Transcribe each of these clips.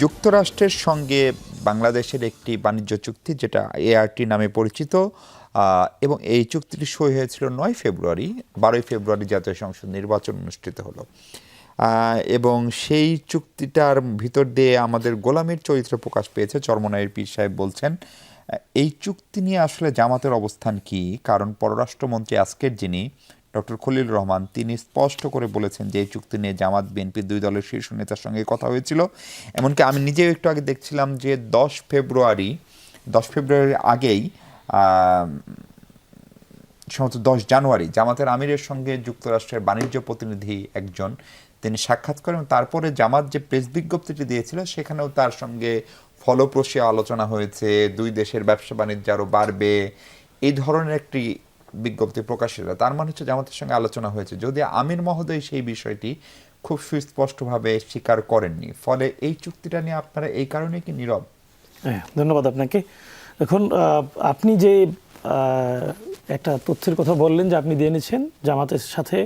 যুক্তরাষ্ট্রের সঙ্গে বাংলাদেশের একটি বাণিজ্য চুক্তি যেটা এআরটি নামে পরিচিত এবং এই চুক্তিটি সই হয়েছিল ৯ ফেব্রুয়ারি। ১২ ফেব্রুয়ারি জাতীয় সংসদ নির্বাচন অনুষ্ঠিত হলো এবং সেই চুক্তিটার ভিতর দিয়ে আমাদের গোলামের চরিত্র প্রকাশ পেয়েছে। চরমনাইয়ের পীর সাহেব বলছেন এই চুক্তি নিয়ে আসলে জামাতের অবস্থান কি, কারণ পররাষ্ট্রমন্ত্রী আজকের যিনি ডক্টর খলিল রহমান তিনি স্পষ্ট করে বলেছেন যে এই চুক্তি নিয়ে জামাত বিএনপি দুই দলের শীর্ষ নেতার সঙ্গে কথা হয়েছিল। এমনকি আমি নিজেও একটু আগে দেখছিলাম যে ১০ ফেব্রুয়ারির আগেই সম্ভবত ১০ জানুয়ারি জামাতের আমিরের সঙ্গে যুক্তরাষ্ট্রের বাণিজ্য প্রতিনিধি একজন তিনি সাক্ষাৎ করেন। তারপরে জামাত যে প্রেস বিজ্ঞপ্তিটি দিয়েছিল সেখানেও তার সঙ্গে ফলপ্রসূ আলোচনা হয়েছে, দুই দেশের ব্যবসা বাণিজ্য আরও বাড়বে, এই ধরনের একটি বিজ্ঞপ্তি প্রকাশিত। তার মানে হচ্ছে জামাতের সঙ্গে আলোচনা হয়েছে, যদি আমির মহোদয় সেই বিষয়টি খুব সুস্পষ্টভাবে স্বীকার করেননি। ফলে এই চুক্তিটা নিয়ে আপনারা এই কারণে কি নীরব? হ্যাঁ, ধন্যবাদ আপনাকে। এখন আপনি যে একটা তথ্যের কথা বললেন যে আপনি দিয়ে নিয়েছেন জামাতের সাথে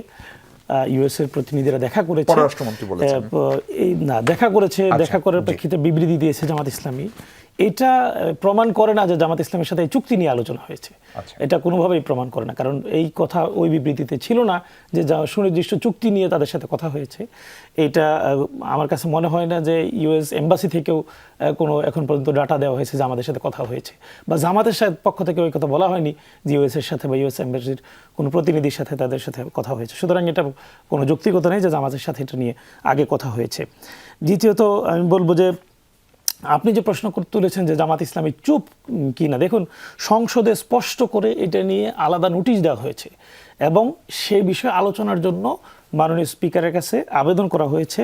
ইউএস এর প্রতিনিধিরা দেখা করেছে, পররাষ্ট্রমন্ত্রী বলেছেন দেখা করেছে, দেখা করার প্রেক্ষিতে বিবৃতি দিয়েছে জামাত ইসলামী। এটা প্রমাণ করে না যে জামাত ইসলামের সাথে এই চুক্তি নিয়ে আলোচনা হয়েছে। এটা কোনোভাবেই প্রমাণ করে না, কারণ এই কথা ওই বিবৃতিতে ছিল না যে সুনির্দিষ্ট চুক্তি নিয়ে তাদের সাথে কথা হয়েছে। এটা আমার কাছে মনে হয় না যে ইউএস এম্বাসি থেকেও কোনো এখন পর্যন্ত ডাটা দেওয়া হয়েছে যে আমাদের সাথে কথা হয়েছে, বা জামাতের সাথে পক্ষ থেকে ওই কথা বলা হয়নি যে ইউএস এর সাথে বা ইউএস এম্বাসির কোনো প্রতিনিধির সাথে তাদের সাথে কথা হয়েছে। সুতরাং এটা কোনো যৌক্তিকতা নেই যে জামাতের সাথে এটা নিয়ে আগে কথা হয়েছে। দ্বিতীয়ত আমি বলবো যে আপনি যে প্রশ্ন তুলেছেন যে জামাত ইসলামী চুপ কি না, দেখুন সংসদে স্পষ্ট করে এটা নিয়ে আলাদা নোটিশ দেওয়া হয়েছে এবং সেই বিষয়ে আলোচনার জন্য মাননীয় স্পিকারের কাছে আবেদন করা হয়েছে।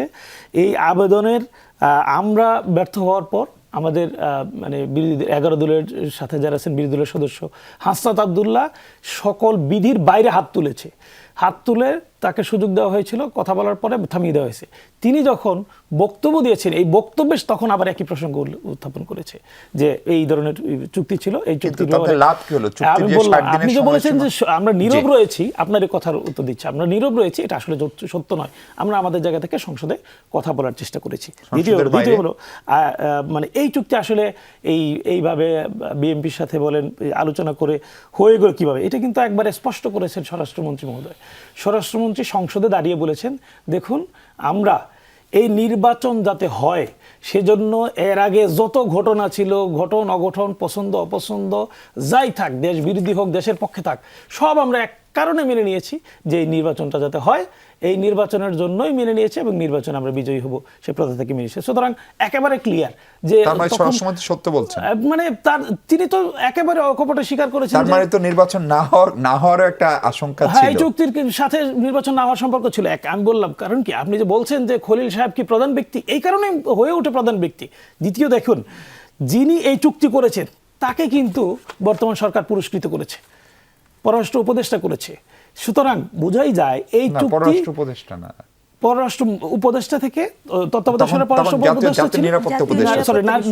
এই আবেদনের আমরা ব্যর্থ হওয়ার পর আমাদের মানে বিরোধী ১১ দলের সাথে যারা আছেন বিরোধী দলের সদস্য হাসনাত আবদুল্লাহ সকল বিধির বাইরে হাত তুলেছে। হাত তুলে তাকে সুযোগ দেওয়া হয়েছিল, কথা বলার পরে থামিয়ে দেওয়া হয়েছে। তিনি যখন বক্তব্য দিয়েছেন এই বক্তব্যে তখন আবার একই প্রসঙ্গ উত্থাপন করেছে যে এই ধরনের চুক্তি ছিল, এই চুক্তি আপনি যে বলেছেন যে আমরা নীরব রয়েছি, আপনার এই কথার উত্তর দিচ্ছি, আমরা নীরব রয়েছি এটা আসলে সত্য নয়। আমরা আমাদের জায়গা থেকে সংসদে কথা বলার চেষ্টা করেছি। দ্বিতীয় হলো মানে এই চুক্তি আসলে এইভাবে বিএনপির সাথে বলেন আলোচনা করে হয়ে গেল কিভাবে, এটা কিন্তু একবারে স্পষ্ট করেছেন স্বরাষ্ট্রমন্ত্রী মহোদয়। স্বরাষ্ট্রমন্ত্রী সংসদে দাঁড়িয়ে বলেছেন দেখুন আমরা এই নির্বাচন যাতে হয় সেজন্য এর আগে যত ঘটনা ছিল, ঘটন অঘটন, পছন্দ অপছন্দ যাই থাক, দেশ বিরোধী হোক দেশের পক্ষে থাক, সব আমরা এক কারণে মেনে নিয়েছি যে এই নির্বাচনটা যাতে হয়, এই নির্বাচনের জন্যই মেনে নিয়েছে এবং নির্বাচন আমরা বিজয়ী হব সে প্রথা থেকে মেনে নিয়েছে। সুতরাং একেবারে ক্লিয়ার যে সত্য বলছেন, মানে তিনি তো একেবারে অকপটে স্বীকার করেছেন তার মানে তো নির্বাচন না হওয়ার একটা আশঙ্কা ছিল। এই চুক্তির সাথে নির্বাচন না হওয়ার সম্পর্ক ছিল। আমি বললাম কারণ কি, আপনি যে বলছেন যে খলিল সাহেব কি প্রধান ব্যক্তি, এই কারণে হয়ে ওঠে প্রধান ব্যক্তি। দ্বিতীয় দেখুন যিনি এই চুক্তি করেছেন তাকে কিন্তু বর্তমান সরকার পুরস্কৃত করেছে, পররাষ্ট্র উপদেষ্টা করেছে। সুতরাং বোঝাই যায় এই চুক্তি পররাষ্ট্র উপদেষ্টা থেকে তত্ত্বাবধায়ক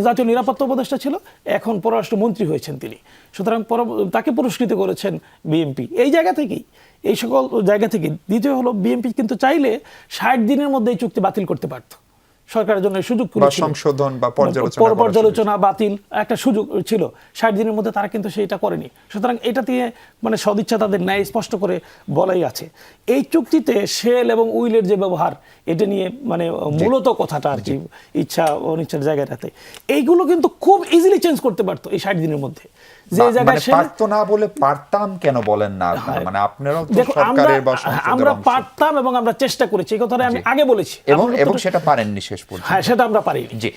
জাতীয় নিরাপত্তা উপদেষ্টা ছিল, এখন পররাষ্ট্রমন্ত্রী হয়েছেন তিনি। সুতরাং তাকে পুরস্কৃত করেছেন বিএনপি এই জায়গা থেকেই, এই সকল জায়গা থেকে। দ্বিতীয় হলো বিএনপি কিন্তু চাইলে ৬০ দিনের মধ্যে এই চুক্তি বাতিল করতে পারত, সরকারের জন্য সুযোগ সংশোধন বা পর্যালোচনা বাতিল একটা সুযোগ ছিল ৬০ দিনের মধ্যে, তারা কিন্তু সেটা করেনি। সুতরাং এটা দিয়ে মানে সদিচ্ছা তাদের ন্যায় স্পষ্ট করে বলাই আছে। এই চুক্তিতে শেল এবং উইলের যে ব্যবহার এটা নিয়ে মানে মূলত কথাটা আর কি ইচ্ছা অনিচ্ছার জায়গাটাতে এইগুলো কিন্তু খুব ইজিলি চেঞ্জ করতে পারতো এই ৬০ দিনের মধ্যে। যে জায়গায় পারতো না বলে পারতাম কেন বলেন না, মানে আপনারাও তো সরকারের বা সংসদের আমরা পারতাম এবং আমরা চেষ্টা করেছি, এই কথাটা আমি আগে বলেছি এবং সেটা পারেননি শেষ পর্যন্ত। হ্যাঁ, সেটা আমরা পারিনি। জি।